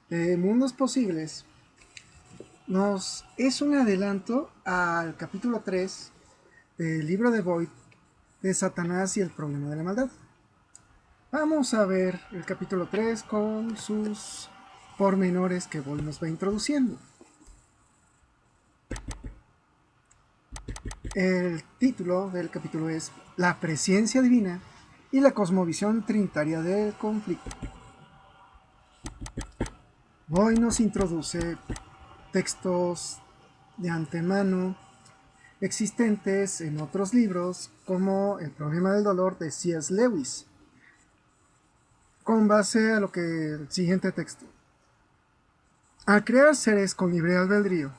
Mundos Posibles nos es un adelanto al capítulo 3 del libro de Void de Satanás y el problema de la maldad. Vamos a ver el capítulo 3 con sus pormenores que Void nos va introduciendo. El título del capítulo es La presencia divina y la cosmovisión trinitaria del conflicto. Void nos introduce textos de antemano existentes en otros libros como El problema del dolor de C.S. Lewis, con base a lo que el siguiente texto. Al crear seres con libre albedrío,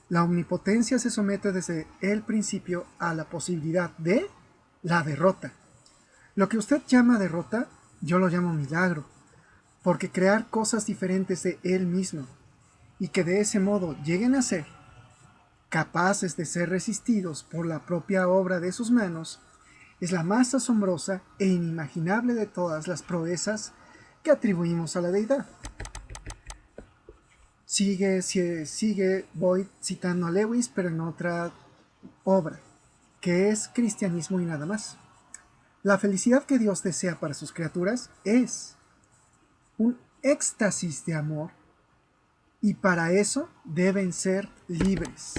la omnipotencia se somete desde el principio a la posibilidad de la derrota. Lo que usted llama derrota, yo lo llamo milagro, porque crear cosas diferentes de él mismo y que de ese modo lleguen a ser capaces de ser resistidos por la propia obra de sus manos, es la más asombrosa e inimaginable de todas las proezas que atribuimos a la deidad. Sigue Boyd citando a Lewis, pero en otra obra, que es Cristianismo y nada más. La felicidad que Dios desea para sus criaturas es un éxtasis de amor, y para eso deben ser libres.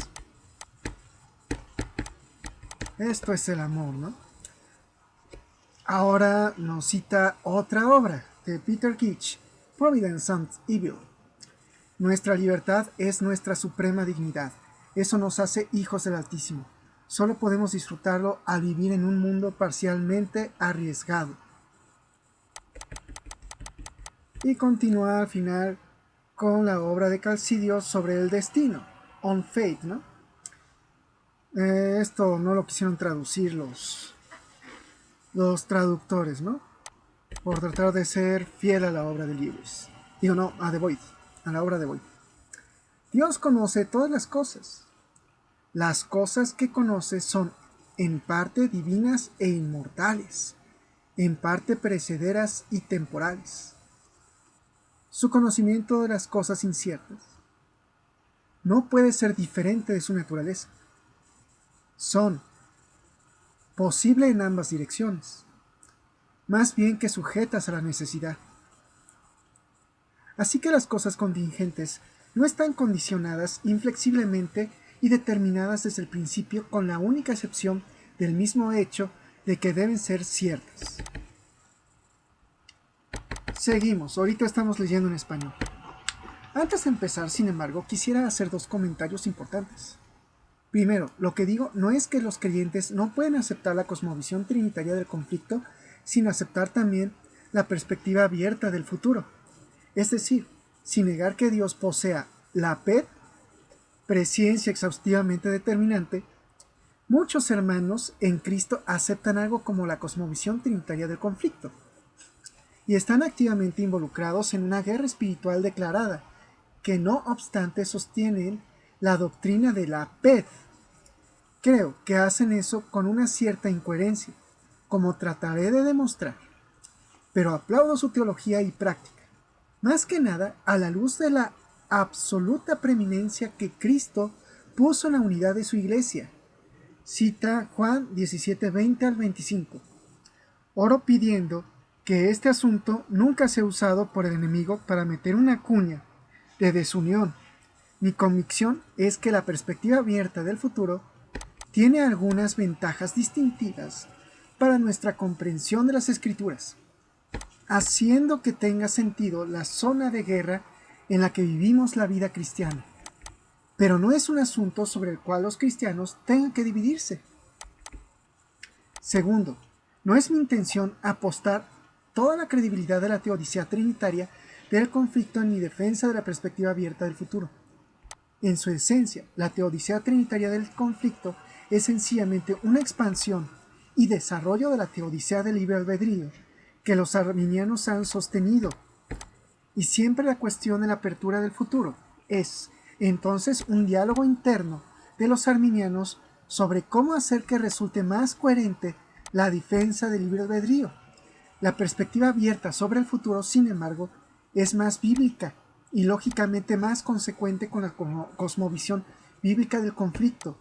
Esto es el amor, ¿no? Ahora nos cita otra obra de Peter Kitsch, Providence and Evil. Nuestra libertad es nuestra suprema dignidad. Eso nos hace hijos del Altísimo. Solo podemos disfrutarlo al vivir en un mundo parcialmente arriesgado. Y continúa al final con la obra de Calcidio sobre el destino, On Fate, ¿no? Esto no lo quisieron traducir los traductores, ¿no? Por tratar de ser fiel a la obra de Lewis. Digo, no, a The Void, a la obra de Void. Dios conoce todas las cosas. Las cosas que conoce son en parte divinas e inmortales, en parte perecederas y temporales. Su conocimiento de las cosas inciertas no puede ser diferente de su naturaleza. Son posible en ambas direcciones, más bien que sujetas a la necesidad. Así que las cosas contingentes no están condicionadas inflexiblemente y determinadas desde el principio, con la única excepción del mismo hecho de que deben ser ciertas. Seguimos, ahorita estamos leyendo en español. Antes de empezar, sin embargo, quisiera hacer dos comentarios importantes. Primero, lo que digo no es que los creyentes no pueden aceptar la cosmovisión trinitaria del conflicto sin aceptar también la perspectiva abierta del futuro. Es decir, sin negar que Dios posea la PED, presencia exhaustivamente determinante, muchos hermanos en Cristo aceptan algo como la cosmovisión trinitaria del conflicto y están activamente involucrados en una guerra espiritual declarada, que no obstante sostienen la doctrina de la PED. Creo que hacen eso con una cierta incoherencia, como trataré de demostrar, pero aplaudo su teología y práctica, más que nada a la luz de la absoluta preeminencia que Cristo puso en la unidad de su iglesia. Cita Juan 17:20 al 25. Oro pidiendo que este asunto nunca sea usado por el enemigo para meter una cuña de desunión. Mi convicción es que la perspectiva abierta del futuro tiene algunas ventajas distintivas para nuestra comprensión de las Escrituras, haciendo que tenga sentido la zona de guerra en la que vivimos la vida cristiana. Pero no es un asunto sobre el cual los cristianos tengan que dividirse. Segundo, no es mi intención apostar toda la credibilidad de la teodicea trinitaria del conflicto en mi defensa de la perspectiva abierta del futuro. En su esencia, la teodicea trinitaria del conflicto es sencillamente una expansión y desarrollo de la teodicea del libre albedrío que los arminianos han sostenido. Y siempre la cuestión de la apertura del futuro es, entonces, un diálogo interno de los arminianos sobre cómo hacer que resulte más coherente la defensa del libre albedrío. La perspectiva abierta sobre el futuro, sin embargo, es más bíblica y lógicamente más consecuente con la cosmovisión bíblica del conflicto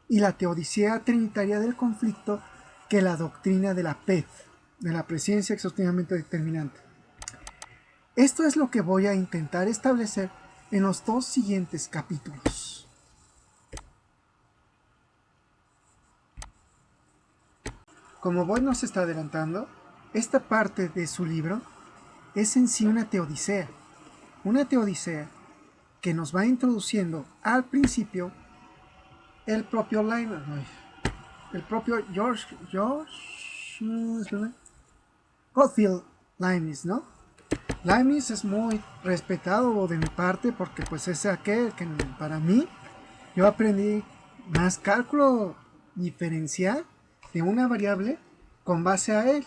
y la teodicea trinitaria del conflicto que la doctrina de la PED, de la presencia exhaustivamente determinante. Esto es lo que voy a intentar establecer en los dos siguientes capítulos. Como Boyd nos está adelantando, esta parte de su libro es en sí una teodicea que nos va introduciendo al principio el propio Leibniz, el propio Gottfried Leibniz, ¿no? Leibniz es muy respetado de mi parte porque pues es aquel que para mí yo aprendí más cálculo diferencial de una variable con base a él.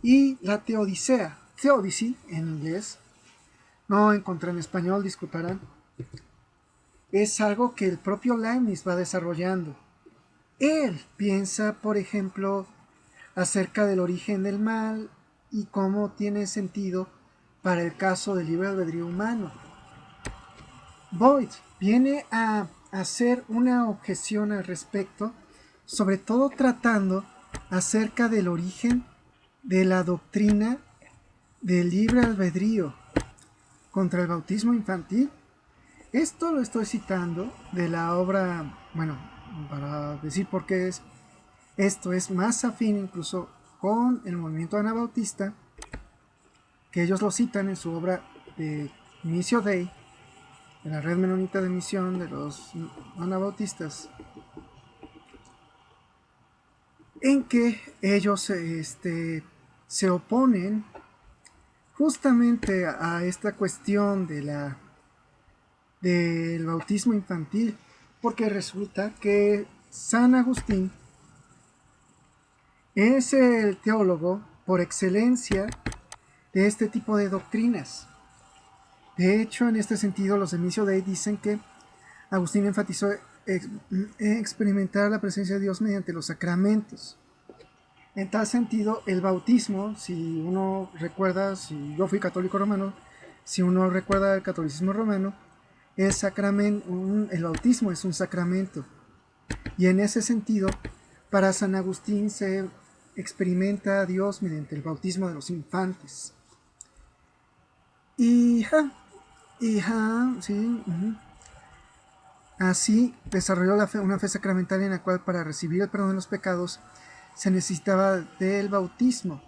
Y la teodicea, theodicy en inglés, no encontré en español, disculparán, es algo que el propio Leibniz va desarrollando. Él piensa, por ejemplo, acerca del origen del mal y cómo tiene sentido para el caso del libre albedrío humano. Boyd viene a hacer una objeción al respecto, sobre todo tratando acerca del origen de la doctrina del libre albedrío contra el bautismo infantil. Esto lo estoy citando de la obra, bueno, para decir por qué esto es más afín incluso con el movimiento anabautista, que ellos lo citan en su obra de Inicio Dei, de la Red Menonita de Misión de los Anabautistas, en que ellos se oponen justamente a esta cuestión del bautismo infantil, porque resulta que San Agustín es el teólogo por excelencia de este tipo de doctrinas. De hecho, en este sentido, los de Inicio Dei dicen que Agustín enfatizó experimentar la presencia de Dios mediante los sacramentos. En tal sentido, el bautismo, si uno recuerda, si yo fui católico romano, si uno recuerda el catolicismo romano, el bautismo es un sacramento. Y en ese sentido, para San Agustín se experimenta a Dios mediante el bautismo de los infantes. Sí. Así desarrolló una fe sacramental en la cual para recibir el perdón de los pecados se necesitaba del bautismo,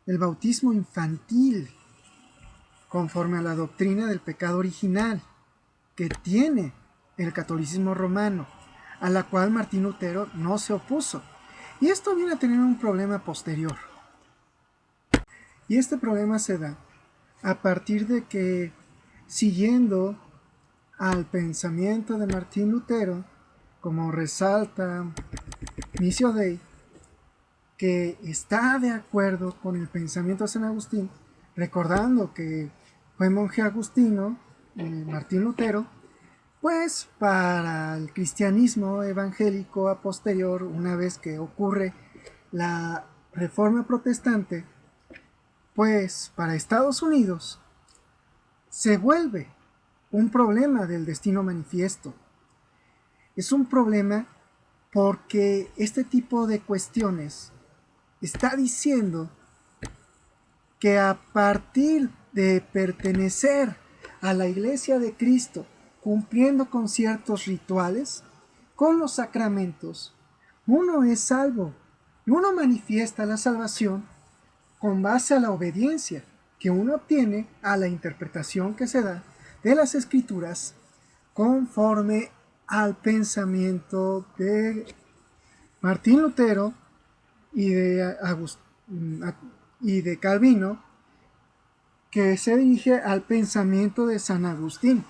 el bautismo infantil, conforme a la doctrina del pecado original que tiene el catolicismo romano, a la cual Martín Lutero no se opuso. Y esto viene a tener un problema posterior. Y este problema se da a partir de que, siguiendo al pensamiento de Martín Lutero, como resalta Inicio Dei, que está de acuerdo con el pensamiento de San Agustín, recordando que fue monje agustino, Martín Lutero, pues para el cristianismo evangélico a posterior, una vez que ocurre la Reforma Protestante, pues para Estados Unidos se vuelve un problema del destino manifiesto. Es un problema porque este tipo de cuestiones está diciendo que a partir de pertenecer a la Iglesia de Cristo, cumpliendo con ciertos rituales, con los sacramentos, uno es salvo y uno manifiesta la salvación con base a la obediencia que uno obtiene a la interpretación que se da de las Escrituras conforme al pensamiento de Martín Lutero y de Calvino, que se dirige al pensamiento de San Agustín.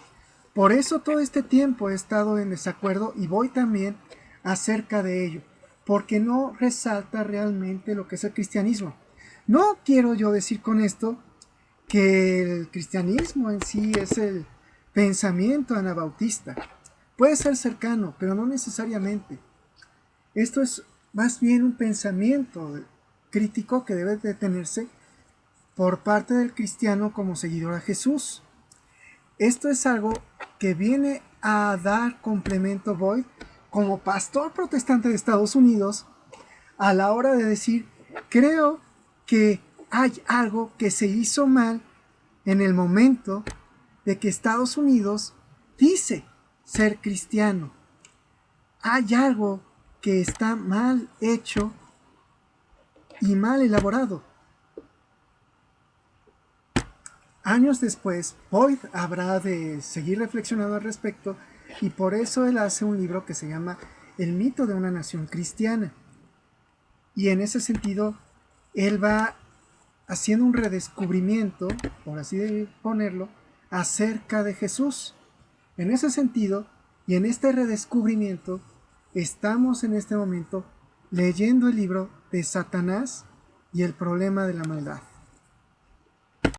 Por eso todo este tiempo he estado en desacuerdo y voy también acerca de ello, porque no resalta realmente lo que es el cristianismo. No quiero yo decir con esto que el cristianismo en sí es el pensamiento anabautista. Puede ser cercano, pero no necesariamente. Esto es más bien un pensamiento crítico que debe de tenerse por parte del cristiano como seguidor a Jesús. Esto es algo que viene a dar complemento Boyd como pastor protestante de Estados Unidos a la hora de decir, creo que hay algo que se hizo mal en el momento de que Estados Unidos dice ser cristiano. Hay algo que está mal hecho y mal elaborado. Años después, Boyd habrá de seguir reflexionando al respecto y por eso él hace un libro que se llama El mito de una nación cristiana. Y en ese sentido, él va haciendo un redescubrimiento, por así ponerlo, acerca de Jesús. En ese sentido, y en este redescubrimiento, estamos en este momento leyendo el libro de Satanás y el problema de la maldad.